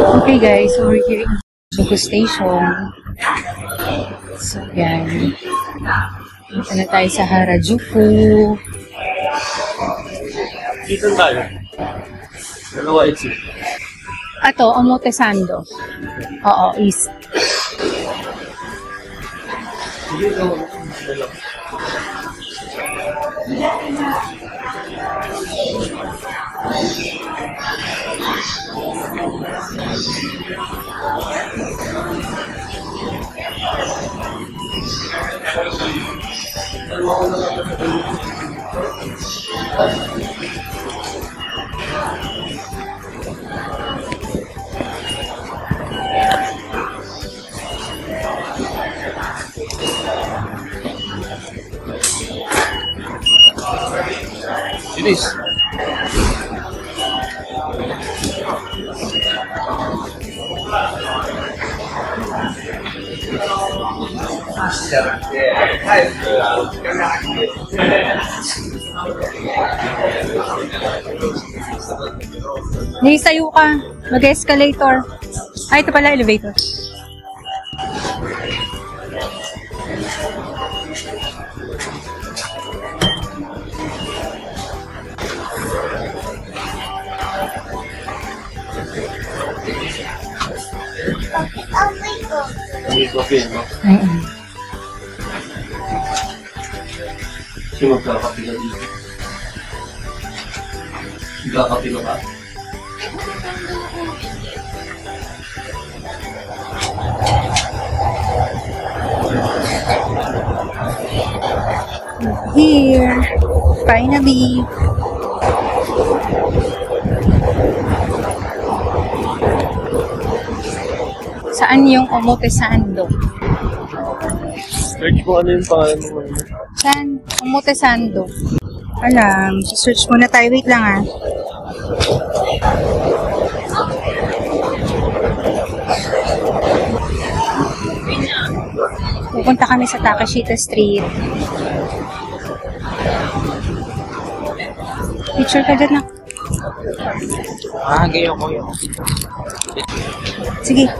Okay guys, so we're here in Buko Station. So yan. Dito na tayo sa Harajuku. Dito tayo. Dalawa exit. Ato, Omotesando. Oo, east. Dito. It is. Sayo ka. Mag-escalator. Ay, ito pala, elevator. May coffee, no? Kasi magkakapila dito. Magkakapila ka? Here. Finally. Saan yung Omotesando? Search mo ano yung pangalan mo. Saan? Omotesando. Alam, search muna tayo. Wait lang ah. Pupunta kami sa Takashita Street. Picture ka dyan na. Gayon ko yun. Sige.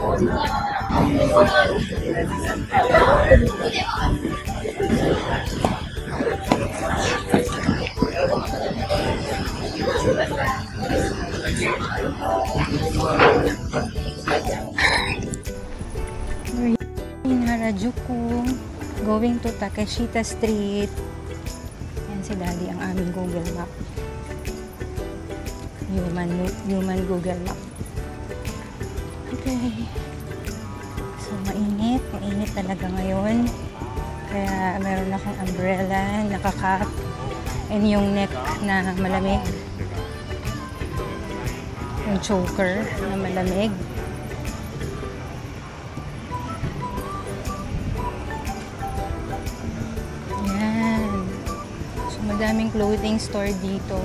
We're in Harajuku, going to Takashita Street. Yan si Daddy ang aming Google Map. Human Google Map. Okay. So, mainit. Mainit talaga ngayon. Kaya, meron akong umbrella, nakakap, and yung neck na malamig. Yung choker na malamig. Yan. So, madaming clothing store dito.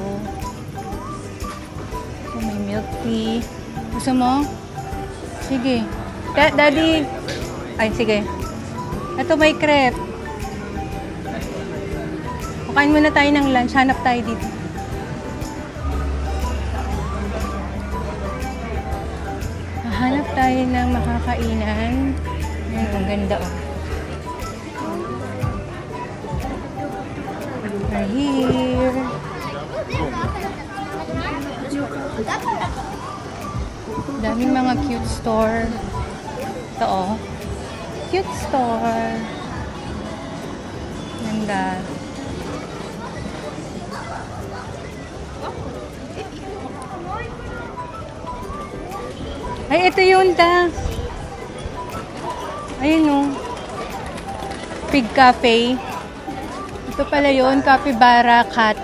So, may milk tea. Gusto mo? Sige. Daddy. Ay, sige. Ito may crepe. Kukain muna tayo ng lunch. Hanap tayo dito. Hanap tayo ng makakainan. Ayan, ang ganda oh. We're here. Daming mga cute store. Ito oh. Cute store. Ganda. Ay, ito yun ta. Ayun oh. Pig Cafe. Ito pala yun. Capybara Cat.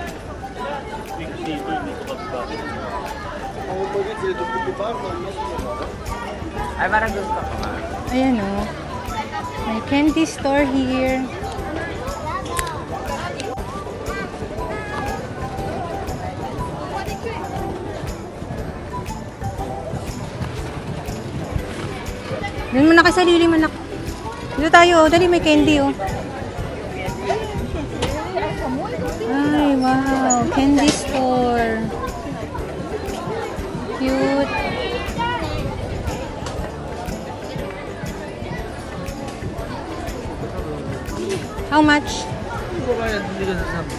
Ay, parang gusto ko ba? Ayan o. May candy store here. Doon mo na kay sarili mo na. Dito tayo. Dali, may candy oh. Ay, wow. Candy store. Cute. How much? Hindi ko kaya, hindi ka sasabi.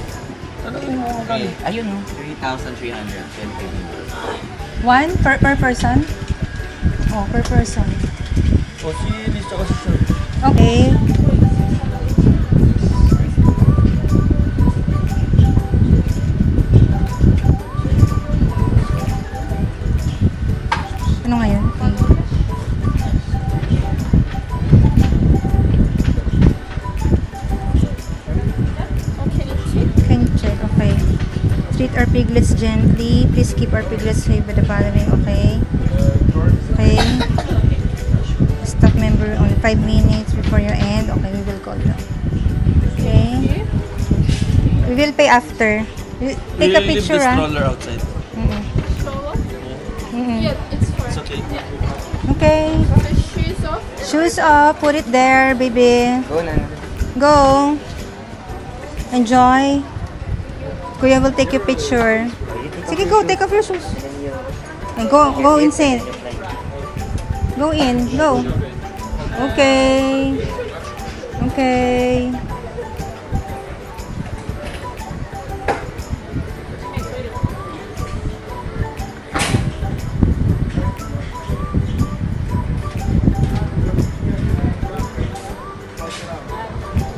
Ano yung mga magkano? Ayun no, 3,320. One per person? Oh, per person. O, si Liz tsaka si Sean. Okay. Ano ngayon? Okay. Can check, okay. Treat our piglets gently. Please keep our piglets safe by the following, okay? Okay. Stop member on 5 minutes before your end. Okay, we will call them. Okay. We will pay after. Take a picture, Leave the ah. stroller outside. Mm-mm. Mm-mm. Yeah, it's fine. It's okay. Okay. The shoes off. Shoes off. Put it there, baby. Go na. Go. Enjoy. Kuya will take your picture. Sige, go. Take off your shoes. And go inside. Go in. Go. Okay. Okay.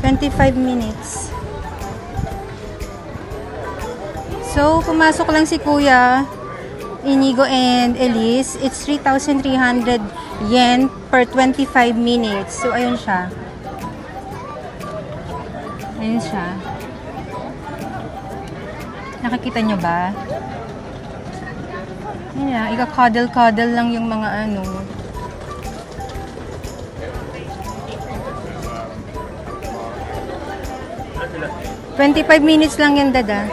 "25 minutes." So, pumasok lang si Kuya, Inigo and Elise. It's 3,300 yen per 25 minutes. So, ayun siya. Ayun siya. Nakikita nyo ba? Ayun na, ika-cuddle-cuddle lang yung mga ano. "25 minutes lang yan, dada."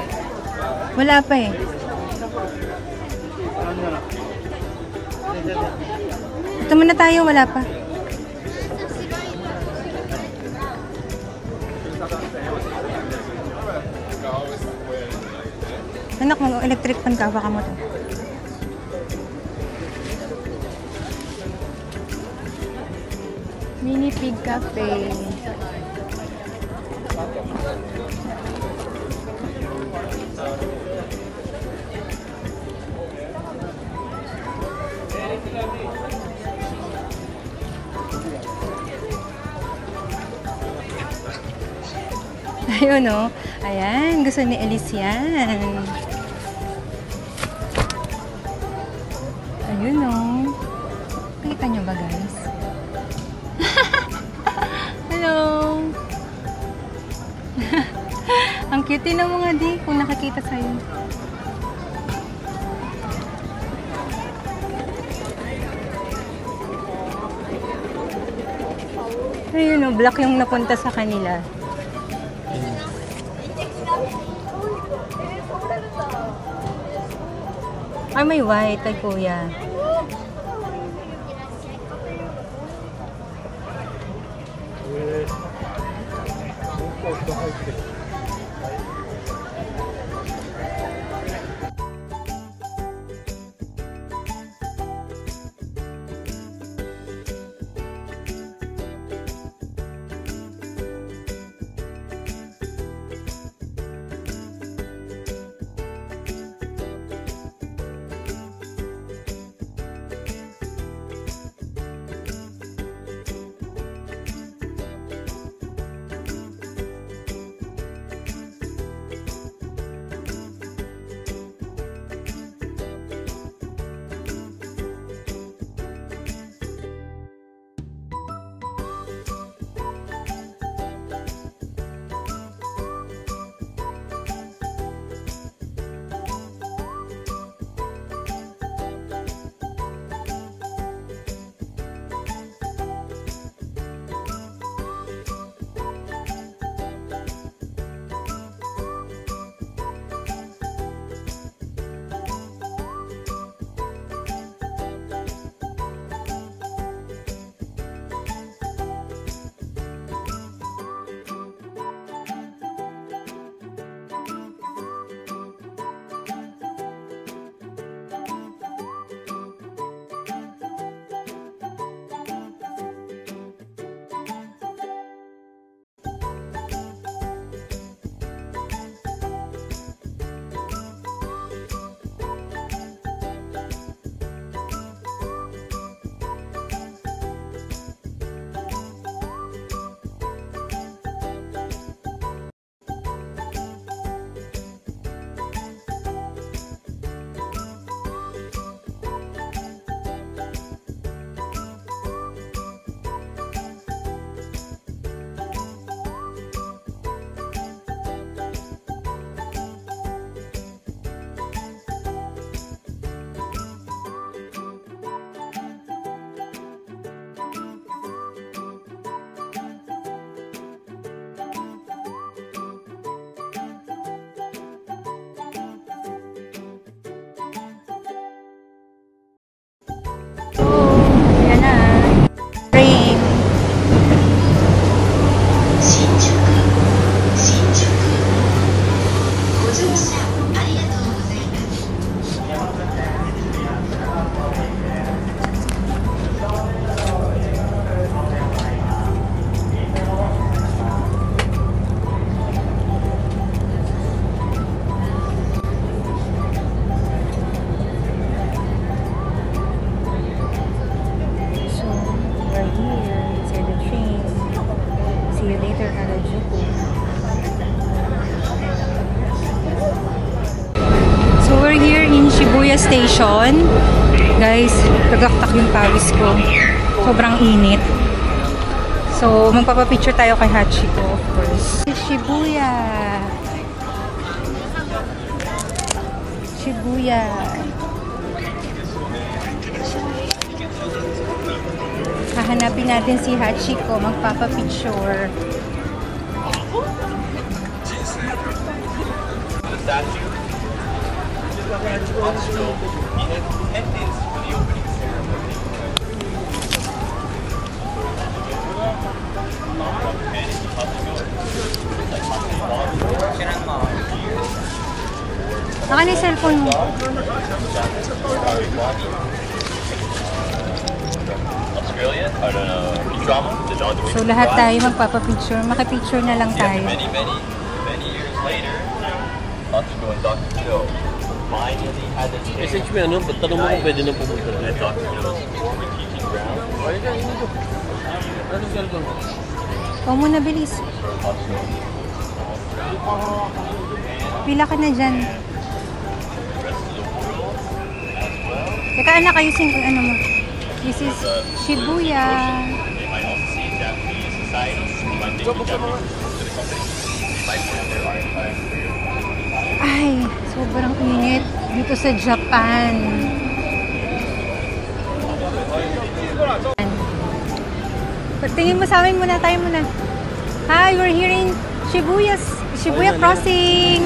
Wala pa eh. Ito muna tayo, wala pa. Anak, mag-electric pan ka, baka mo to. Mini Pig Cafe. Ayun, no? Ayan, gusto ni Elise yan. Ayun, no? Nakita nyo ba, guys? Hello! Ang cute ng mga di kung nakakita sa'yo. Ayun, no? Black yung napunta sa kanila. Ay, may white. Ay, kuya. Shibuya Station. Guys, nagaktak yung pawis ko. Sobrang init. So, magpapapicture tayo kay Hachiko, of course. Shibuya. Shibuya. Hahanapin natin si Hachiko, magpapapicture. Naka na yung cellphone mo. So lahat tayo magpapapicture. Makipicture na lang tayo. Message mo ano? Ba't tanong mo kung pwede na pumunta na? Anong cellphone mo? Ikaw muna, bilis. Pila ka na dyan. Teka, anak, ayusin ko ano mo. This is Shibuya. Ay, sobrang init dito sa Japan. Tingin mo sa amin muna, tayo muna. Hi, we're here in Shibuya Crossing.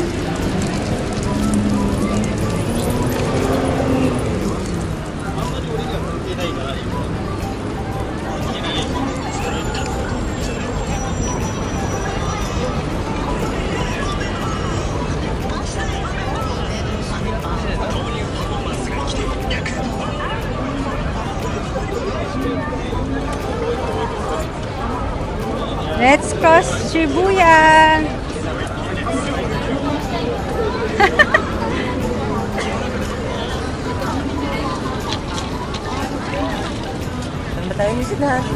Let's cross Shibuya. Saan ba tayo music natin?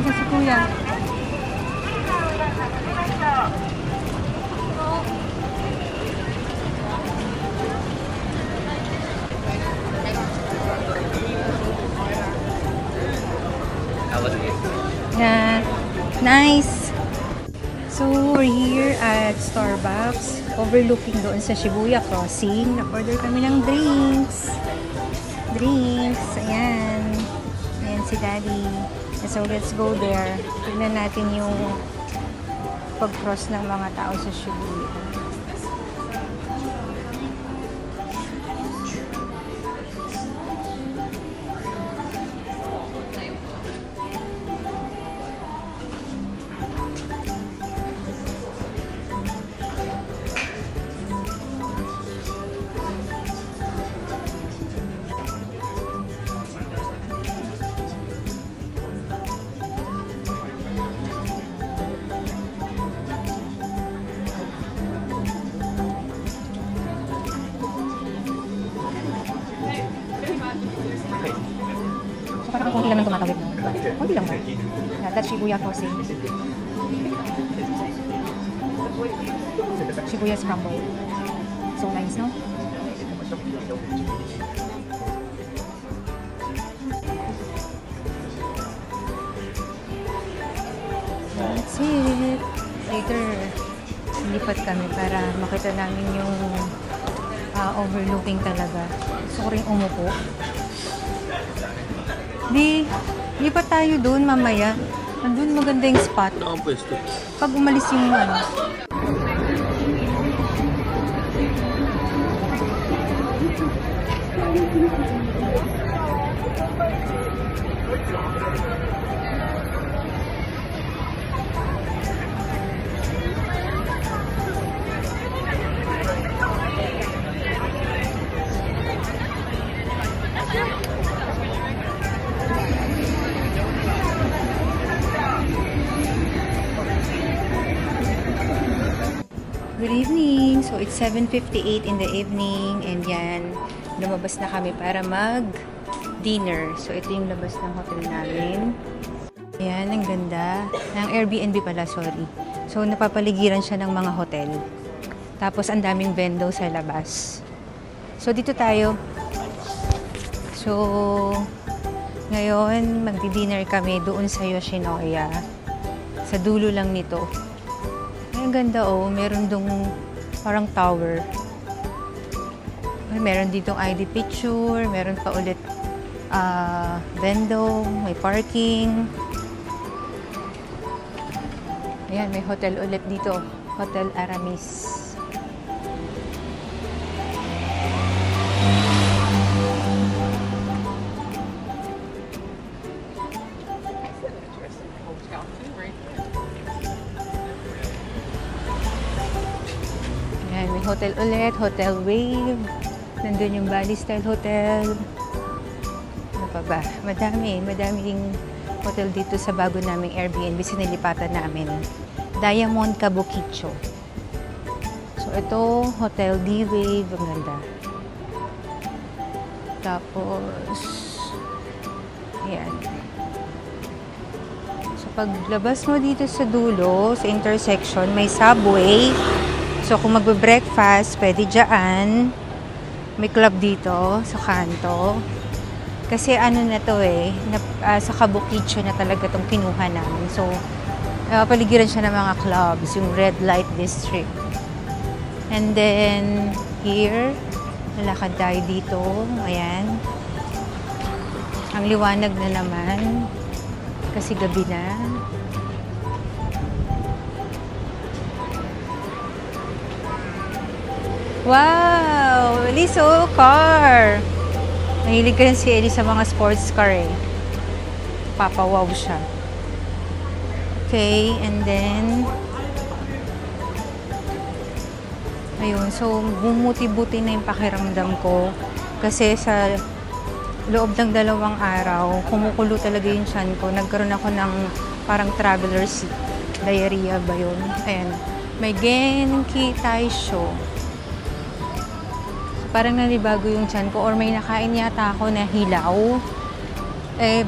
Ito si Kuya. Yeah, nice. So we're here at Starbucks, overlooking doon sa Shibuya Crossing. Nag-order kami ng drinks. Ayan. Ayan si Daddy. So let's go there. Tignan natin yung pag-cross ng mga tao sa Shibuya. Parang konti lang nang tumatawid, no? Konti lang mo. Yeah, that's Shibuya Crossing. Shibuya Scramble. So nice, no? That's it. Later, lipat kami para makita namin yung overlooking talaga. Gusto ko rin umupo. Lipat tayo doon mamaya. Andun maganda yung spot. Nakang pwesto. Pag umalis yung ano. Good evening! So, it's 7:58 in the evening and yan, lumabas na kami para mag-dinner. So, ito yung labas ng hotel namin. Ayan, ang ganda. Ng Airbnb pala, sorry. So, napapaligiran siya ng mga hotel. Tapos, ang daming vendo sa labas. So, dito tayo. So, ngayon, magdi-dinner kami doon sa Yoshinoya. Sa dulo lang nito. Ay, ang ganda oh. Meron dong parang tower. Meron ditong ID picture. Meron pa ulit vendo. May parking. Ayan, may hotel ulit dito. Hotel Aramis. Ayan, may hotel ulit. Hotel Wave. Nandun yung Bali Style Hotel. Ano pa ba? Madaming hotel dito sa bago naming Airbnb. Sinilipatan namin. Diamond Kabukicho. So, ito, Hotel D-Wave. Ang ganda. Tapos, ayan. So, paglabas mo dito sa dulo, sa intersection, may subway. So, kung magbe-breakfast, pwede dyan. May club dito, sa kanto. Kasi ano na to sa Kabukicho na talaga itong kinuha namin. So, paligiran siya ng mga clubs, yung Red Light District. And then, here, lalakad tayo dito. Ayan. Ang liwanag na naman. Kasi gabi na. Wow! Liso, car! Mahilig ka rin si Ellie sa mga sports car Papawaw siya. Okay, and then ayun, so bumuti-buti na yung pakiramdam ko kasi sa loob ng 2 araw, kumukulo talaga yung tiyan ko. Nagkaroon ako ng parang traveler's diarrhea ba yun? Ayan, may Genki Taisho. Parang nanibago yung tiyan ko or may nakain yata ako na hilaw.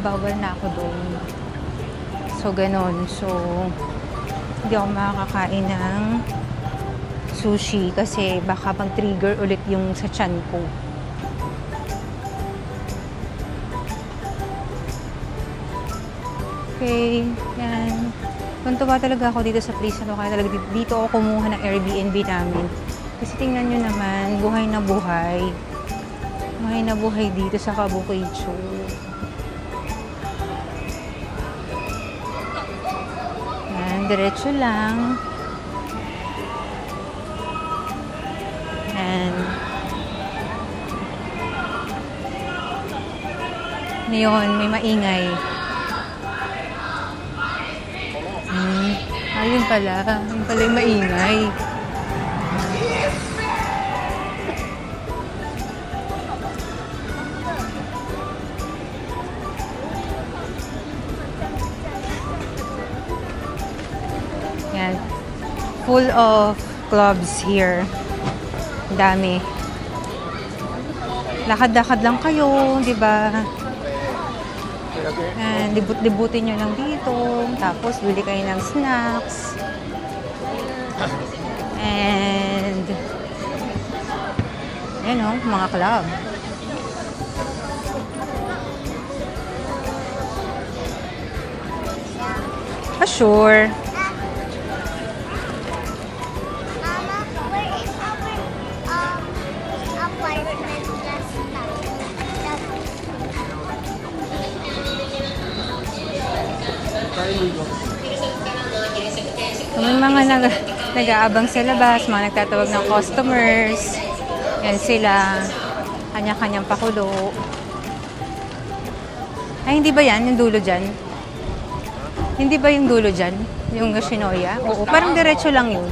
Bawal na ako doon. So, ganon. So, hindi ako makakakain ng sushi kasi baka mag-trigger ulit yung sa tiyan ko. Okay, yan. Tuntua talaga ako dito sa place na to. Kaya talaga dito ako kumuha ng Airbnb namin. Kasi tingnan nyo naman, buhay na buhay. Buhay na buhay dito sa Kabukicho. Yan, diretso lang. Yan. Ngayon, may maingay. Ayun pala. Ayun pala yung maingay. Yan. Full of clubs here. Dami. Lakad-lakad lang kayo, di ba? And libut-libutin nyo lang dito. Tapos, bili kayo ng snacks. And, yan o, mga club. Sure. May mga nag-aabang sa labas, mga nagtatawag ng customers. Yan sila. Kanya-kanyang pakulo. Ay, hindi ba yan? Yung dulo dyan? Hindi ba yung dulo dyan? Yung Yoshinoya? Oo, parang diretso lang yun.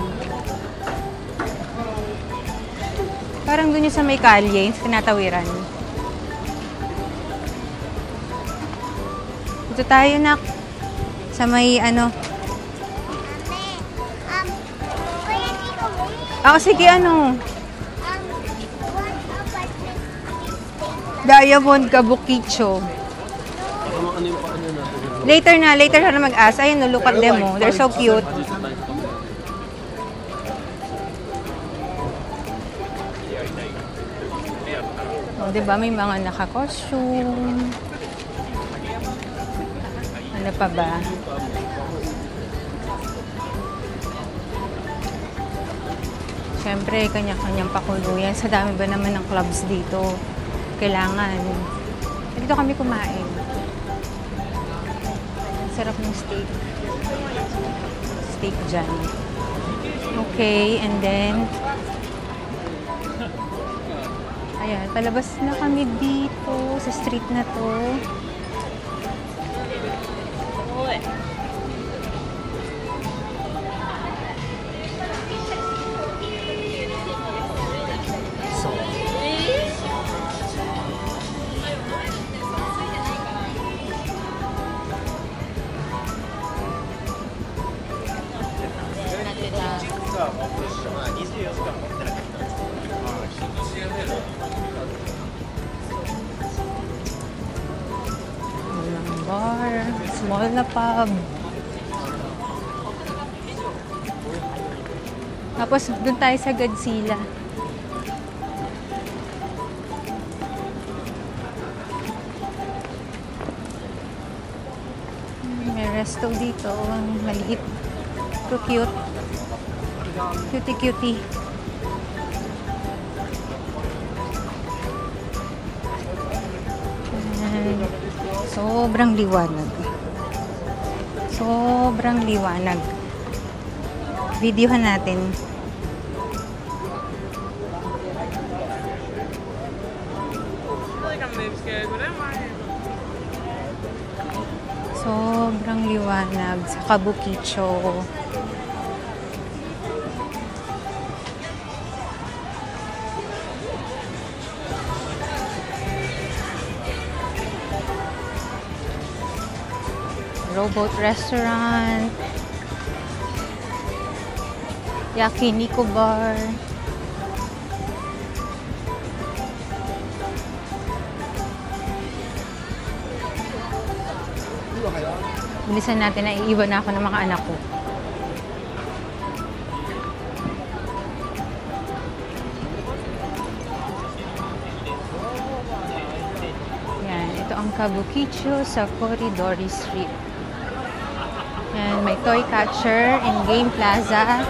Parang dun yung sa may kalye, sa tinatawiran. Ito tayo na sa may ano. Kuya, dito mo. Sige, ano? Diamond Kabukicho. Ano yung paan niya natin? Later na mag-ask. Ayun, no, look at them, oh. They're so cute. Oh, diba? May mga naka-costume. Ano pa ba? Siyempre, kanya-kanyang pakuluyan. Sa dami ba naman ng clubs dito? Kailangan. Dito kami kumain. Sarap ng steak. Steak dyan. Okay, and then ayan, palabas na kami dito sa street na to. Walang bar, small na pub. Tapos doon tayo sa Godzilla. May resto dito, maliit. So cute. Cutie-cutie. And sobrang liwanag. Sobrang liwanag. Videohan natin. Sobrang liwanag sa Kabukicho. Robot restaurant. Yakiniku bar. Bilisan natin na iiwan na ako ng mga anak ko. Yan, ito ang Kabukicho sa Koridori Street. Yan, may toy catcher in Game Plaza.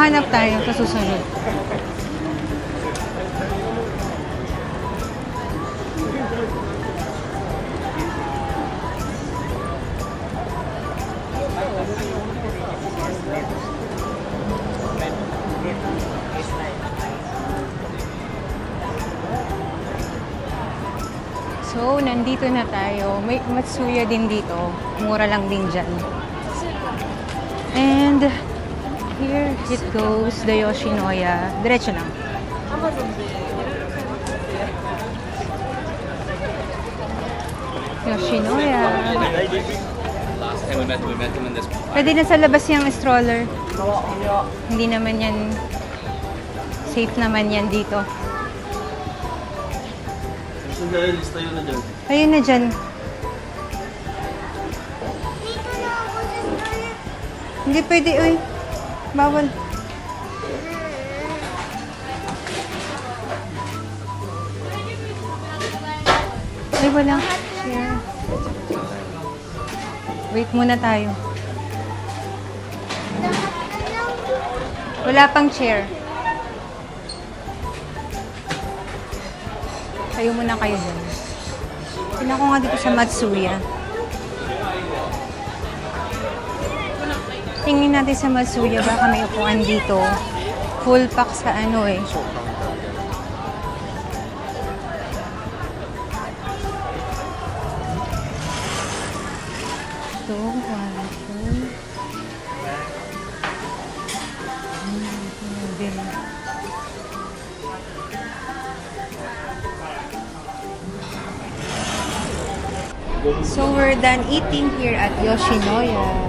Hanap tayo sa susunod. So, nandito na tayo. May Matsuya din dito. Mura lang din dyan. And here it goes, the Yoshinoya. Diretso lang. Yoshinoya. Last time we met him in this. Pwede na sa labas yung stroller. Hindi naman yan safe naman yan dito. Lista yun na dyan. Ayun na dyan. Hindi pwede, uy. Bawal. Ay, walang chair. Wait muna tayo. Wala pang chair. Kayo muna kayo dyan. Tingnan ko nga dito sa Matsuya. Tingin natin sa Masuya, baka may upuan dito. Full pack sa ano eh. Ito, kwarto. So we're done eating here at Yoshinoya.